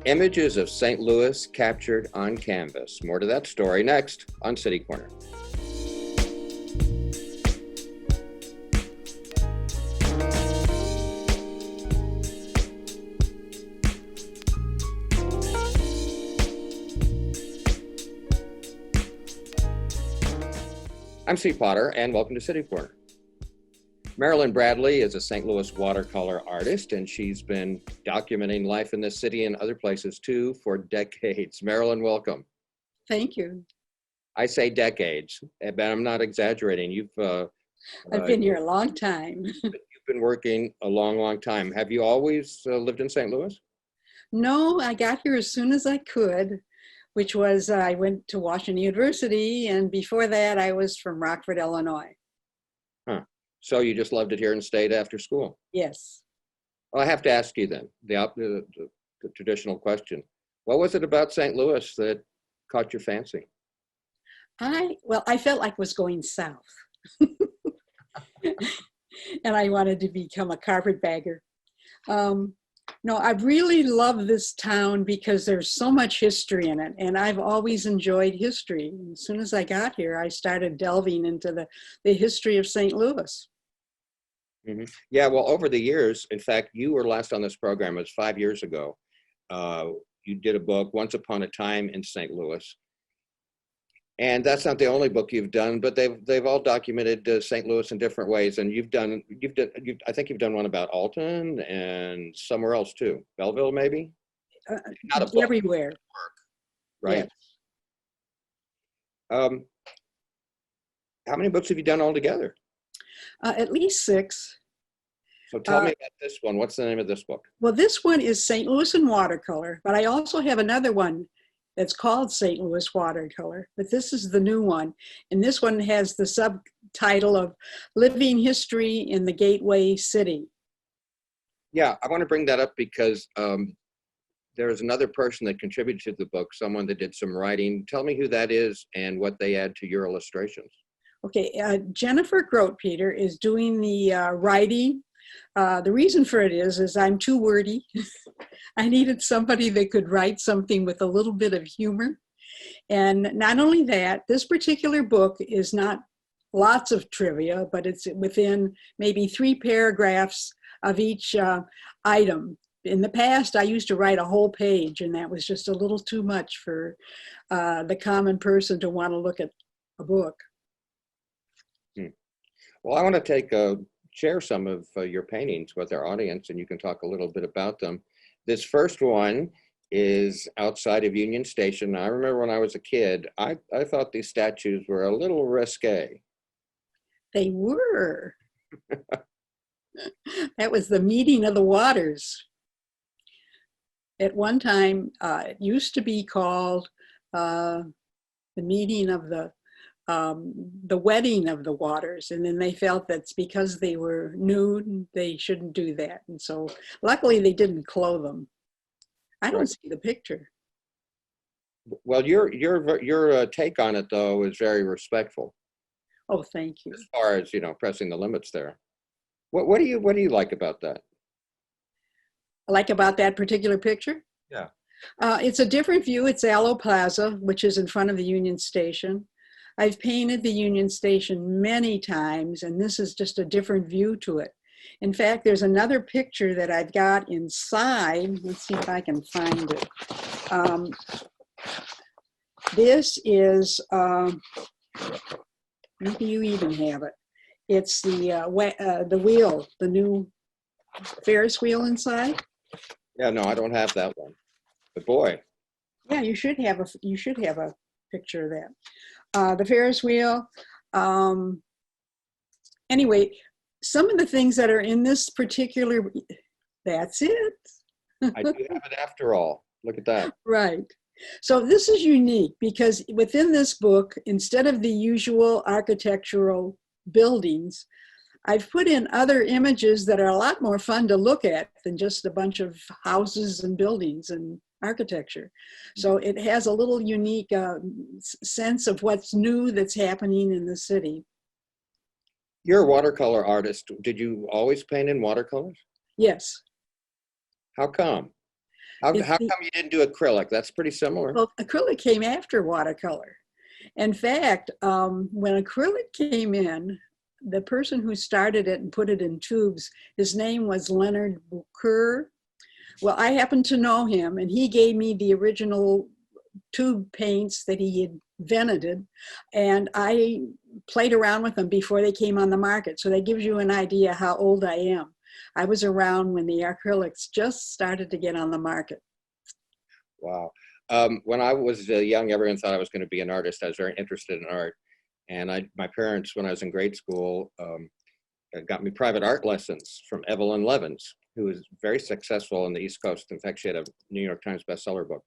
Images of St. Louis captured on canvas. More to that story next on City Corner. I'm Steve Potter, and welcome to City Corner. Marilyn Bradley is a St. Louis watercolor artist, and she's been documenting life in this city and other places too for decades. Marilyn, welcome. Thank you. I say decades, but I'm not exaggerating. I've been here a long time. You've been working a long, long time. Have you always lived in St. Louis? No, I got here as soon as I could, which was I went to Washington University, and before that I was from Rockford, Illinois. Huh. So you just loved it here and stayed after school? Yes. Well, I have to ask you then, the traditional question. What was it about St. Louis that caught your fancy? I felt like I was going south. And I wanted to become a carpetbagger. No, I really love this town because there's so much history in it, and I've always enjoyed history. As soon as I got here, I started delving into the history of St. Louis. Mm-hmm. Yeah, well, over the years, in fact, you were last on this program, it was 5 years ago. You did a book, Once Upon a Time in St. Louis. And that's not the only book you've done, but they've all documented St. Louis in different ways. And I think you've done one about Alton and somewhere else too. Belleville, maybe? Not a book. Everywhere. Right? Yes. How many books have you done altogether? At least 6. So tell me about this one. What's the name of this book? Well, this one is St. Louis in watercolor, but I also have another one that's called St. Louis Watercolor, but this is the new one. And this one has the subtitle of Living History in the Gateway City. Yeah, I want to bring that up because there is another person that contributed to the book, someone that did some writing. Tell me who that is and what they add to your illustrations. Okay, Jennifer Grotpeter is doing the writing. The reason for it is I'm too wordy. I needed somebody that could write something with a little bit of humor. And not only that, this particular book is not lots of trivia, but it's within maybe 3 paragraphs of each item. In the past, I used to write a whole page, and that was just a little too much for the common person to want to look at a book. Well, I want to share some of your paintings with our audience, and you can talk a little bit about them. This first one is outside of Union Station. I remember when I was a kid, I thought these statues were a little risque. They were. That was the meeting of the waters. At one time, it used to be called the meeting of the wedding of the waters, and then they felt that's because they were nude, they shouldn't do that, and so luckily they didn't clothe them. I don't see the picture. Well, your take on it though is very respectful. Oh, thank you. As far as pressing the limits there. What do you like about that? Like about that particular picture? Yeah. It's a different view. It's Aloe Plaza, which is in front of the Union Station. I've painted the Union Station many times, and this is just a different view to it. In fact, there's another picture that I've got inside. Let's see if I can find it. This is, maybe you even have it. It's the wheel, the new Ferris wheel inside. Yeah, no, I don't have that one. But boy. Yeah, you should have a picture of that. The Ferris wheel. Anyway, some of the things that are in this particular, that's it. I do have it after all. Look at that. Right. So this is unique because within this book, instead of the usual architectural buildings, I've put in other images that are a lot more fun to look at than just a bunch of houses and buildings and architecture. So it has a little unique sense of what's new that's happening in the city. You're a watercolor artist. Did you always paint in watercolors? Yes. How come? It's How the, come you didn't do acrylic? That's pretty similar. well, acrylic came after watercolor. In fact, when acrylic came in, the person who started it and put it in tubes, his name was Leonard Bouquer. Well, I happened to know him, and he gave me the original tube paints that he invented, and I played around with them before they came on the market. So that gives you an idea how old I am. I was around when the acrylics just started to get on the market. Wow. When I was young, everyone thought I was going to be an artist. I was very interested in art. And my parents, when I was in grade school, got me private art lessons from Evelyn Levins, who was very successful on the East Coast. In fact, she had a New York Times bestseller book.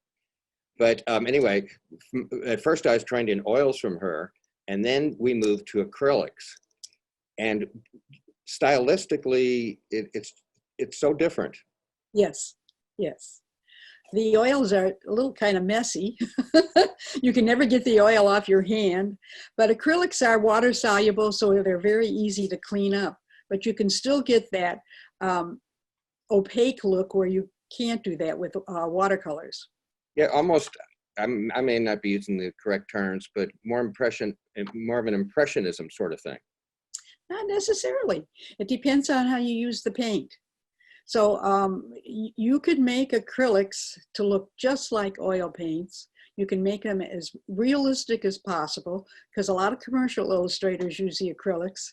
But anyway, at first I was trained in oils from her, and then we moved to acrylics. And stylistically, it's so different. Yes, yes. The oils are a little kind of messy. You can never get the oil off your hand, but acrylics are water soluble, so they're very easy to clean up. But you can still get that opaque look where you can't do that with watercolors. Yeah, almost. I may not be using the correct terms, but more of an impressionism sort of thing. Not necessarily. It depends on how you use the paint. So you could make acrylics to look just like oil paints. You can make them as realistic as possible, because a lot of commercial illustrators use the acrylics.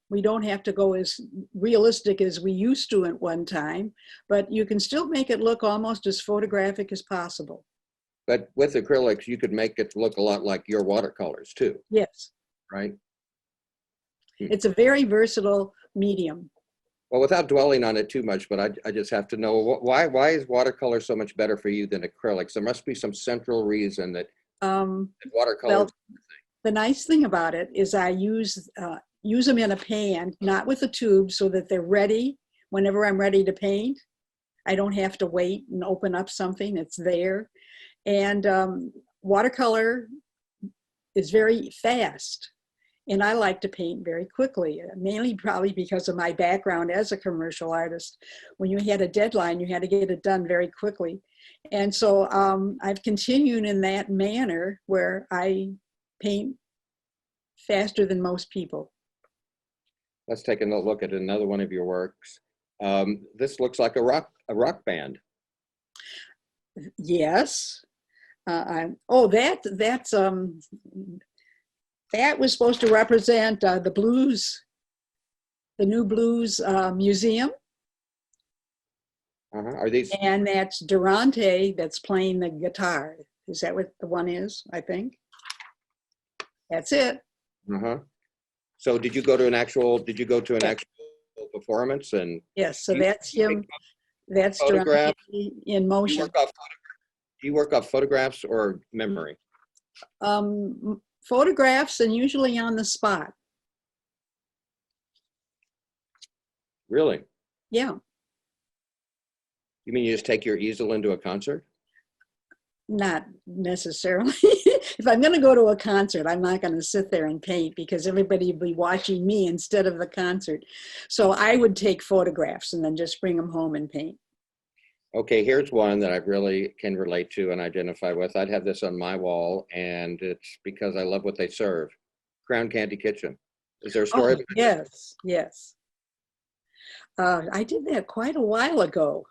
We don't have to go as realistic as we used to at one time, but you can still make it look almost as photographic as possible. But with acrylics, you could make it look a lot like your watercolors too, Yes. right? It's a very versatile medium. Well, without dwelling on it too much, but I just have to know why is watercolor so much better for you than acrylics? There must be some central reason that watercolors. Well, the nice thing about it is I use them in a pan, not with a tube, so that they're ready whenever I'm ready to paint. I don't have to wait and open up something, it's there. And watercolor is very fast. And I like to paint very quickly, mainly probably because of my background as a commercial artist. When you had a deadline, you had to get it done very quickly. And so I've continued in that manner where I paint faster than most people. Let's take a look at another one of your works. This looks like a rock band. Yes. That was supposed to represent the blues, the new blues museum. Are these? And that's Durante that's playing the guitar. Is that what the one is? I think. That's it. So did you go to an actual performance? And yes, so that's him. That's Durante in motion. Do you work off photographs or memory? Photographs, and usually on the spot. Really? Yeah. You mean you just take your easel into a concert? Not necessarily. If I'm going to go to a concert, I'm not going to sit there and paint, because everybody will be watching me instead of the concert. So I would take photographs and then just bring them home and paint. Okay, here's one that I really can relate to and identify with. I'd have this on my wall, and it's because I love what they serve. Crown Candy Kitchen. Is there a story? Oh, yes, yes. I did that quite a while ago.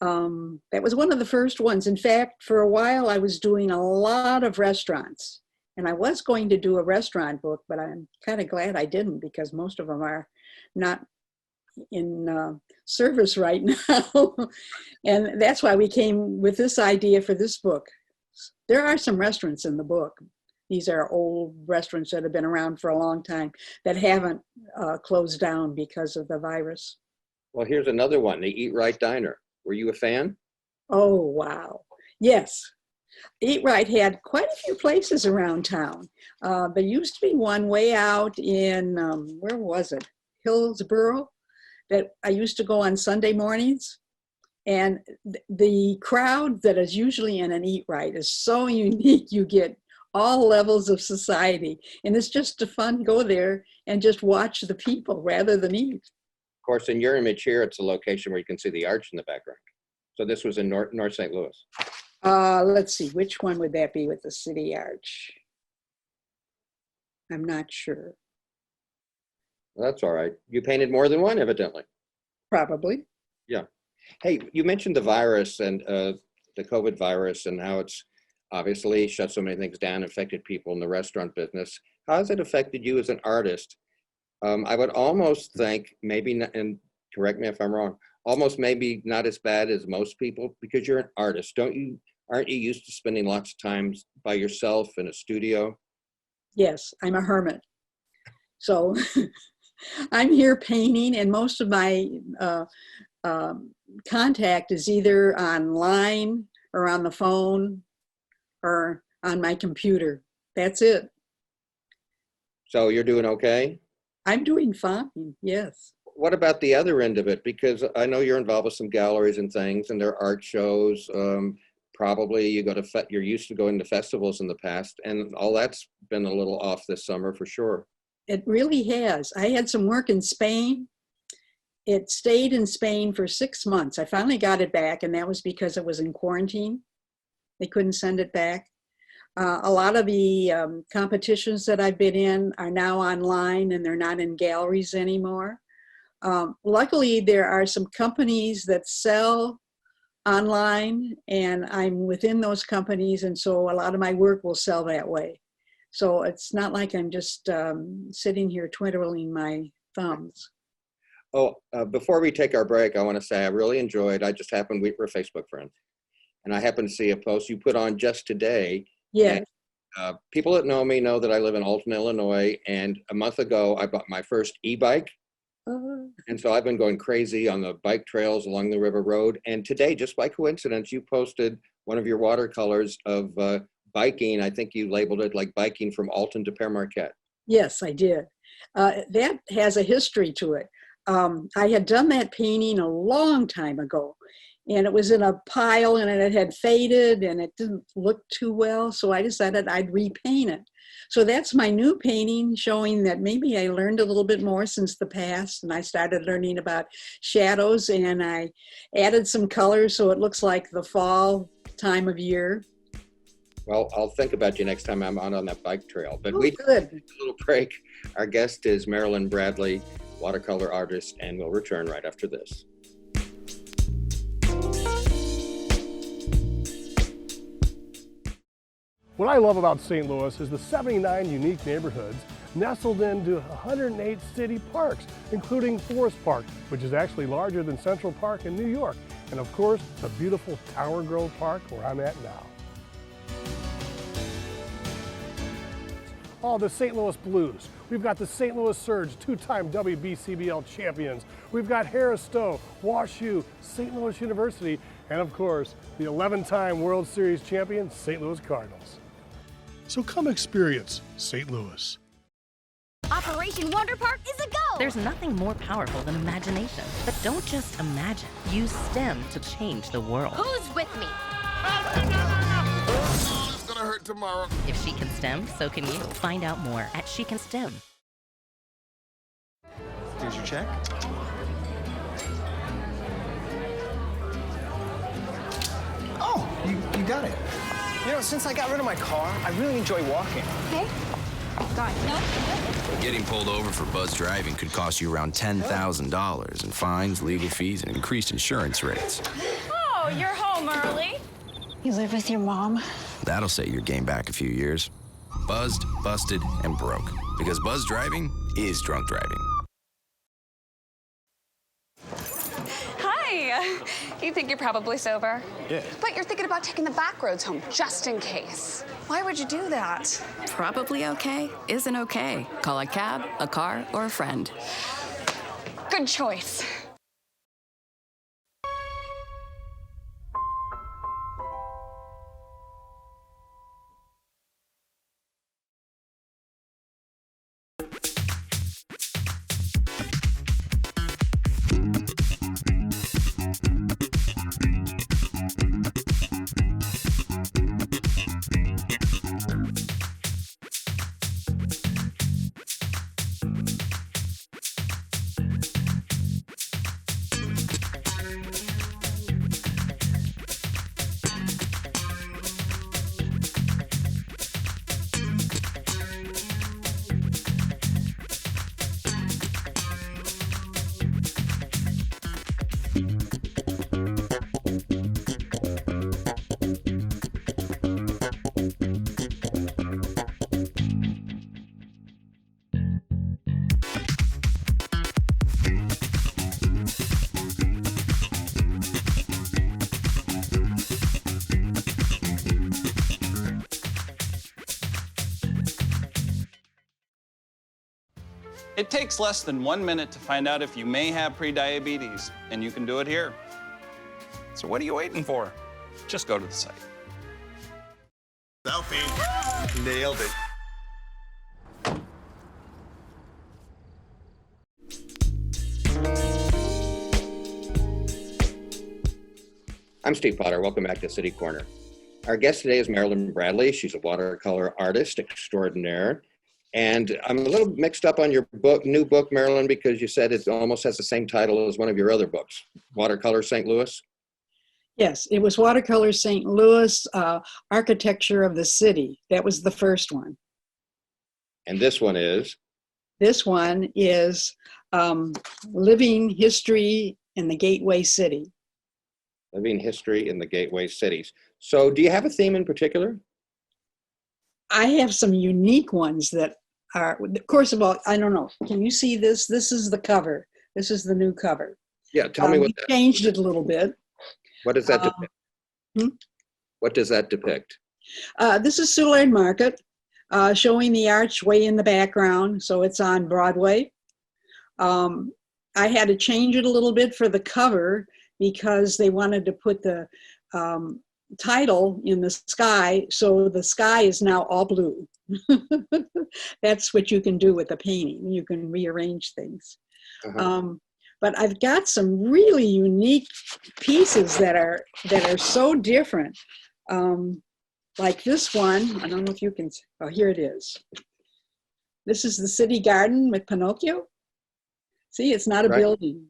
That was one of the first ones. In fact, for a while, I was doing a lot of restaurants. And I was going to do a restaurant book, but I'm kind of glad I didn't, because most of them are not in service right now. And that's why we came with this idea for this book. There are some restaurants in the book. These are old restaurants that have been around for a long time that haven't closed down because of the virus. Well, here's another one, the Eat Right Diner. Were you a fan? Oh, wow. Yes. Eat Right had quite a few places around town. There used to be one way out in, where was it? Hillsborough, that I used to go on Sunday mornings. And the crowd that is usually in an Eat Right is so unique. You get all levels of society. And it's just fun to go there and just watch the people rather than eat. Of course, in your image here, it's a location where you can see the arch in the background. So this was in North St. Louis. Let's see, which one would that be with the city arch? I'm not sure. Well, that's all right. You painted more than one, evidently. Probably. Yeah. Hey, you mentioned the virus and the COVID virus and how it's obviously shut so many things down, affected people in the restaurant business. How has it affected you as an artist? I would almost think maybe, and correct me if I'm wrong, almost maybe not as bad as most people because you're an artist. Aren't you used to spending lots of time by yourself in a studio? Yes, I'm a hermit. So I'm here painting, and most of my contact is either online or on the phone or on my computer. That's it. So you're doing okay? I'm doing fine, yes. What about the other end of it? Because I know you're involved with some galleries and things, and there are art shows. Probably you're used to going to festivals in the past, and all that's been a little off this summer for sure. It really has. I had some work in Spain. It stayed in Spain for 6 months. I finally got it back, and that was because it was in quarantine. They couldn't send it back. A lot of the competitions that I've been in are now online, and they're not in galleries anymore. Luckily, there are some companies that sell online, and I'm within those companies, and so a lot of my work will sell that way. So it's not like I'm just sitting here twiddling my thumbs. Oh, before we take our break, I want to say I really enjoyed, we're Facebook friends, and I happened to see a post you put on just today. Yeah. And, people that know me know that I live in Alton, Illinois, and a month ago I bought my first e-bike. And so I've been going crazy on the bike trails along the river road. And today, just by coincidence, you posted one of your watercolors of biking. I think you labeled it like biking from Alton to Pere Marquette. Yes, I did. That has a history to it. I had done that painting a long time ago, and it was in a pile, and it had faded, and it didn't look too well. So I decided I'd repaint it. So that's my new painting, showing that maybe I learned a little bit more since the past, and I started learning about shadows, and I added some colors so it looks like the fall time of year. Well, I'll think about you next time I'm out on that bike trail. But we good. A little break. Our guest is Marilynne Bradley, watercolor artist, and we'll return right after this. What I love about St. Louis is the 79 unique neighborhoods nestled into 108 city parks, including Forest Park, which is actually larger than Central Park in New York, and of course, the beautiful Tower Grove Park where I'm at now. Oh, the St. Louis Blues. We've got the St. Louis Surge, two-time WBCBL champions. We've got Harris Stowe, WashU, St. Louis University, and of course, the 11-time World Series champion, St. Louis Cardinals. So come experience St. Louis. Operation Wonder Park is a go! There's nothing more powerful than imagination. But don't just imagine. Use STEM to change the world. Who's with me? It's gonna hurt tomorrow. If she can STEM, so can you. Find out more at She Can STEM. Here's your check. Oh, you got it. You know, since I got rid of my car, I really enjoy walking. Okay. Got it. No. Getting pulled over for buzz driving could cost you around $10,000 in fines, legal fees, and increased insurance rates. Oh, you're home early. You live with your mom? That'll set your game back a few years. Buzzed, busted, and broke. Because buzz driving is drunk driving. Hi. You think you're probably sober? Yeah. But you're thinking about taking the back roads home just in case. Why would you do that? Probably okay isn't okay. Call a cab, a car, or a friend. Good choice. It takes less than 1 minute to find out if you may have prediabetes, and you can do it here. So what are you waiting for? Just go to the site. Selfie. Nailed it. I'm Steve Potter. Welcome back to City Corner. Our guest today is Marilyn Bradley. She's a watercolor artist extraordinaire. And I'm a little mixed up on your new book, Marilyn, because you said it almost has the same title as one of your other books, Watercolor St. Louis. Yes, it was Watercolor St. Louis, Architecture of the City. That was the first one. And this one is? This one is Living History in the Gateway City. Living History in the Gateway Cities. So do you have a theme in particular? I have some unique ones that are, of course, I don't know. Can you see this? This is the cover. This is the new cover. Yeah, tell me what we changed it a little bit. What does that depict? What does that depict? This is Soulard Market, showing the archway in the background. So it's on Broadway. I had to change it a little bit for the cover because they wanted to put the title in the sky, so the sky is now all blue. That's what you can do with a painting. You can rearrange things. But I've got some really unique pieces that are so different. Like this one, I don't know if you can, oh, here it is. This is the city garden with Pinocchio. See, it's not a building.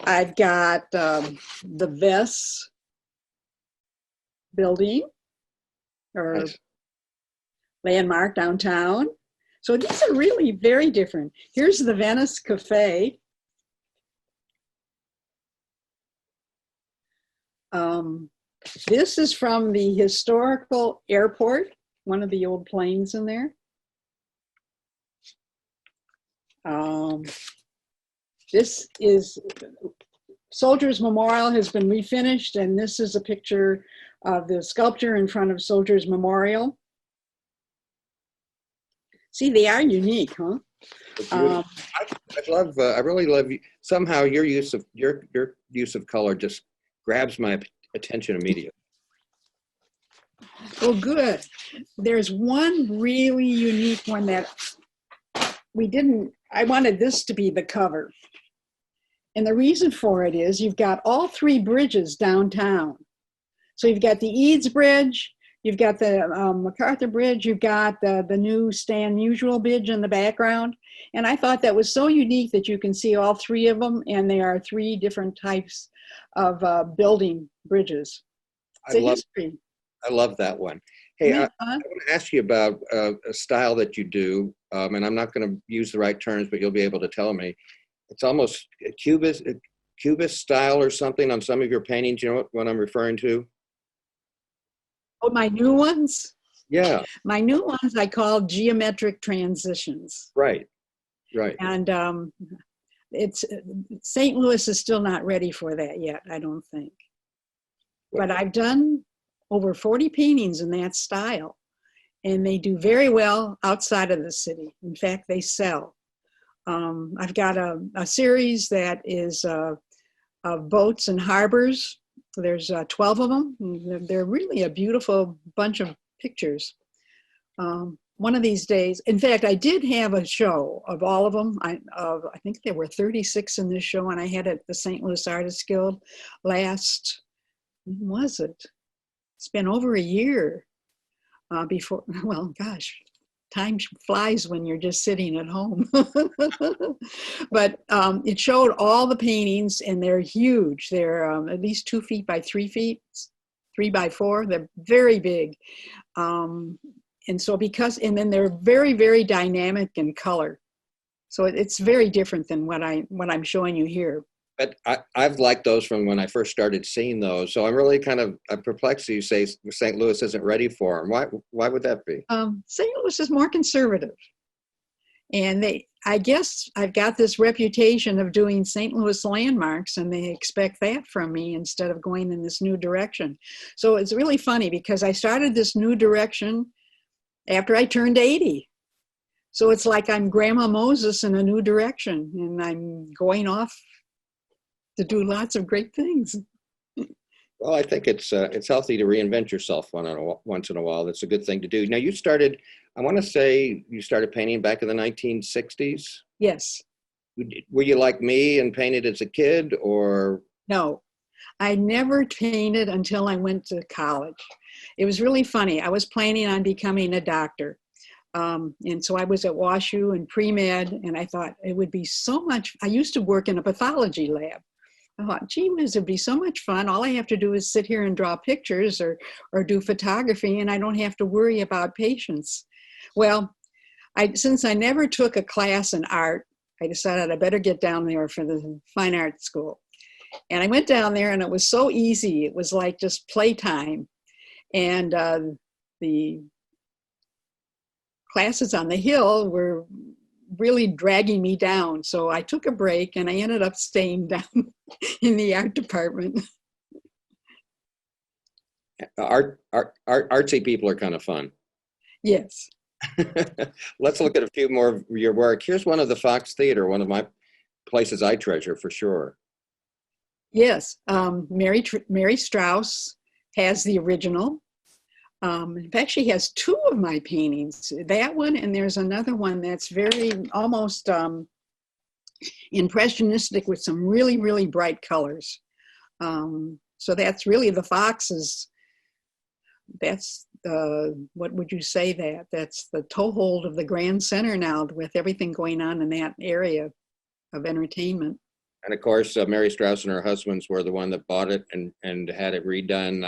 I've got the Vess building, or landmark downtown. So these are really very different. Here's the Venice Cafe. This is from the historical airport, one of the old planes in there. This is Soldiers Memorial has been refinished, and this is a picture of the sculpture in front of Soldiers Memorial. See, they are unique, huh? I really love somehow your use of color just grabs my attention immediately. Oh, good. There's one really unique one that I wanted this to be the cover. And the reason for it is you've got all three bridges downtown. So you've got the Eads Bridge, you've got the MacArthur Bridge, you've got the new Stan Musial Bridge in the background. And I thought that was so unique that you can see all three of them, and they are three different types of building bridges. It's a history. I love that one. Hey, I want to ask you about a style that you do, and I'm not going to use the right terms, but you'll be able to tell me. It's almost a cubist style or something on some of your paintings. You know what I'm referring to? Oh, my new ones? Yeah. My new ones I call geometric transitions. Right. And it's St. Louis is still not ready for that yet, I don't think. But I've done over 40 paintings in that style, and they do very well outside of the city. In fact, they sell. I've got a series that is of boats and harbors. There's 12 of them. They're really a beautiful bunch of pictures. One of these days, in fact, I did have a show of all of them. I think there were 36 in this show, and I had it at the St. Louis Artists Guild last, when was it? It's been over a year before, well, gosh, time flies when you're just sitting at home. But it showed all the paintings, and they're huge. They're at least 2 feet by 3 feet, 3 by 4. They're very big. And so and then they're very, very dynamic in color. So it's very different than what I'm showing you here. But I've liked those from when I first started seeing those. So I'm really kind of perplexed. You say St. Louis isn't ready for them. Why would that be? St. Louis is more conservative. And I guess I've got this reputation of doing St. Louis landmarks, and they expect that from me instead of going in this new direction. So it's really funny because I started this new direction after I turned 80. So it's like I'm Grandma Moses in a new direction, and I'm going off to do lots of great things. Well, I think it's healthy to reinvent yourself once in a while. That's a good thing to do. Now, you started, I want to say you started painting back in the 1960s. Yes. Were you like me and painted as a kid, or? No, I never painted until I went to college. It was really funny. I was planning on becoming a doctor. And so I was at WashU and pre-med, and I thought it would be so much. I used to work in a pathology lab. I thought, gee whiz, it'd be so much fun. All I have to do is sit here and draw pictures or do photography, and I don't have to worry about patients. Well, since I never took a class in art, I decided I better get down there for the fine art school. And I went down there, and it was so easy. It was like just playtime. And the classes on the hill were really dragging me down. So I took a break, and I ended up staying down in the art department. Artsy people are kind of fun. Yes. Let's look at a few more of your work. Here's one of the Fox Theater, one of my places I treasure for sure. Yes. Mary Strauss has the original. In fact, she has two of my paintings, that one, and there's another one that's very almost impressionistic with some really, really bright colors. So that's really the Fox's, that's what would you say that? That's the toehold of the Grand Center now, with everything going on in that area of entertainment. And of course, Mary Strauss and her husbands were the one that bought it and had it redone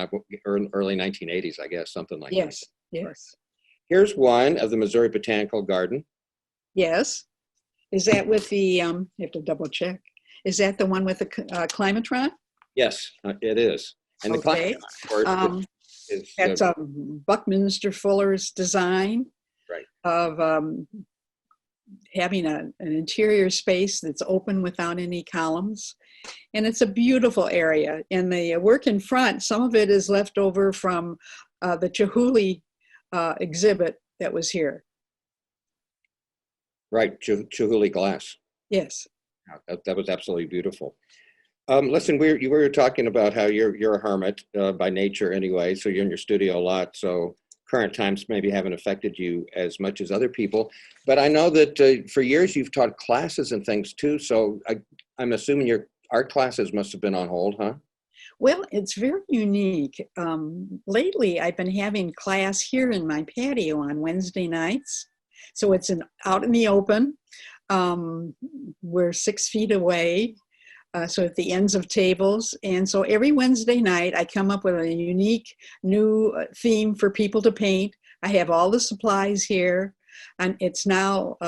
early 1980s, I guess, something like that. Yes, yes. Here's one of the Missouri Botanical Garden. Yes. Is that with the, you have to double check. Is that the one with the climatron? Yes, it is. And okay. The climatron, of course, is that's Buckminster Fuller's design, right, of having an interior space that's open without any columns. And it's a beautiful area. And the work in front, some of it is left over from the Chihuly exhibit that was here. Right, Chihuly glass. Yes. That was absolutely beautiful. Listen, we were talking about how you're a hermit by nature anyway, so you're in your studio a lot. So current times maybe haven't affected you as much as other people. But I know that for years you've taught classes and things too. So I'm assuming your art classes must have been on hold, huh? Well, it's very unique. Lately, I've been having class here in my patio on Wednesday nights. So it's out in the open. We're 6 feet away. So at the ends of tables. And so every Wednesday night, I come up with a unique new theme for people to paint. I have all the supplies here, and it's now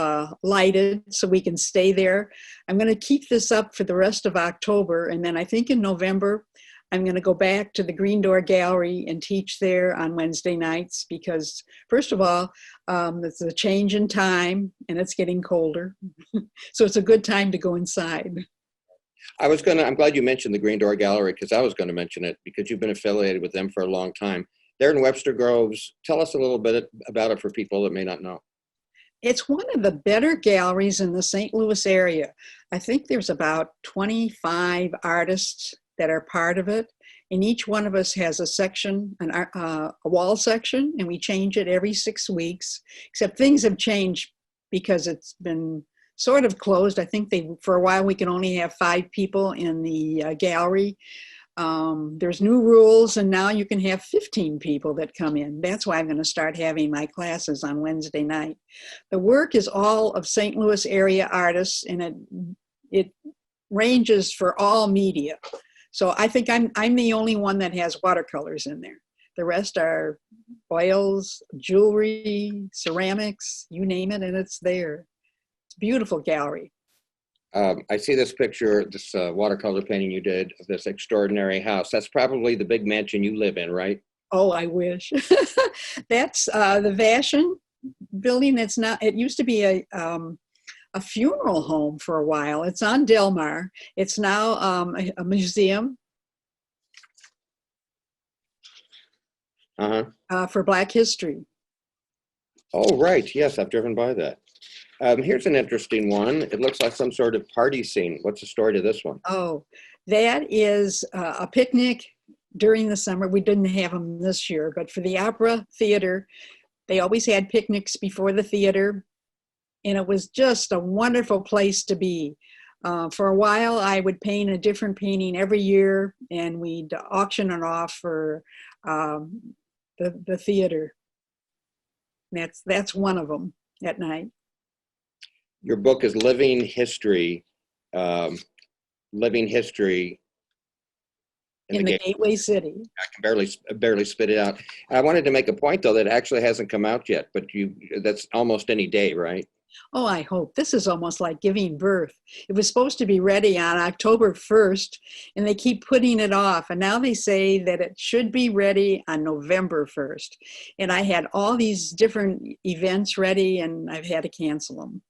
lighted so we can stay there. I'm going to keep this up for the rest of October. And then I think in November, I'm going to go back to the Green Door Gallery and teach there on Wednesday nights because, first of all, it's a change in time and it's getting colder. So it's a good time to go inside. I'm glad you mentioned the Green Door Gallery because I was going to mention it because you've been affiliated with them for a long time. They're in Webster Groves. Tell us a little bit about it for people that may not know. It's one of the better galleries in the St. Louis area. I think there's about 25 artists that are part of it. And each one of us has a section, a wall section, and we change it every 6 weeks, except things have changed because it's been sort of closed. I think for a while we could only have 5 people in the gallery. There's new rules, and now you can have 15 people that come in. That's why I'm going to start having my classes on Wednesday night. The work is all of St. Louis area artists, and it ranges for all media. So I think I'm the only one that has watercolors in there. The rest are oils, jewelry, ceramics, you name it, and it's there. Beautiful gallery. I see this picture, this watercolor painting you did of this extraordinary house. That's probably the big mansion you live in, right? Oh, I wish. That's the Vashon building. It's not. It used to be a funeral home for a while. It's on Del Mar. It's now a museum for Black history. Oh, right. Yes, I've driven by that. Here's an interesting one. It looks like some sort of party scene. What's the story to this one? Oh, that is a picnic during the summer. We didn't have them this year, but for the opera theater, they always had picnics before the theater, and it was just a wonderful place to be. For a while, I would paint a different painting every year, and we'd auction it off for the theater. That's one of them at night. Your book is Living History. Living History in the Gateway City. I can barely spit it out. I wanted to make a point though that it actually hasn't come out yet, but that's almost any day, right? Oh, I hope. This is almost like giving birth. It was supposed to be ready on October 1st, and they keep putting it off. And now they say that it should be ready on November 1st. And I had all these different events ready, and I've had to cancel them.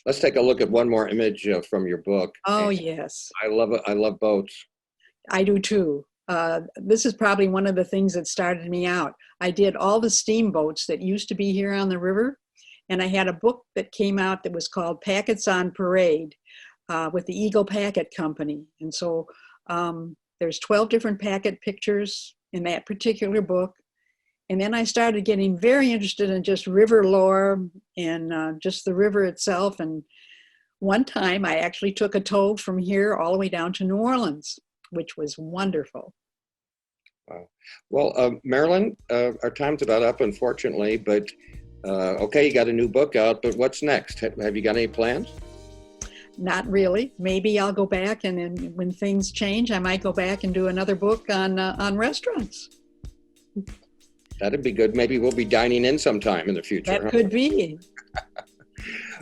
Let's take a look at one more image from your book. Oh, yes. I love it. I love boats. I do too. This is probably one of the things that started me out. I did all the steamboats that used to be here on the river. And I had a book that came out that was called Packets on Parade with the Eagle Packet Company. And so there's 12 different packet pictures in that particular book. And then I started getting very interested in just river lore and just the river itself. And one time I actually took a tow from here all the way down to New Orleans, which was wonderful. Wow. Well, Marilyn, our time's about up, unfortunately, but okay, you got a new book out, but what's next? Have you got any plans? Not really. Maybe I'll go back, and then when things change, I might go back and do another book on restaurants. That'd be good. Maybe we'll be dining in sometime in the future. That could be.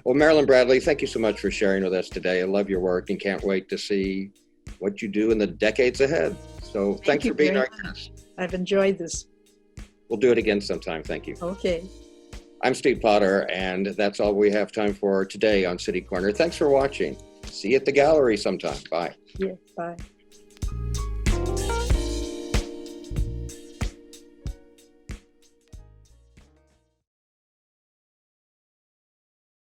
Well, Marilyn Bradley, thank you so much for sharing with us today. I love your work and can't wait to see what you do in the decades ahead. So thanks for being our guest. I've enjoyed this. We'll do it again sometime. Thank you. Okay. I'm Steve Potter, and that's all we have time for today on City Corner. Thanks for watching. See you at the gallery sometime. Bye. Yeah, bye.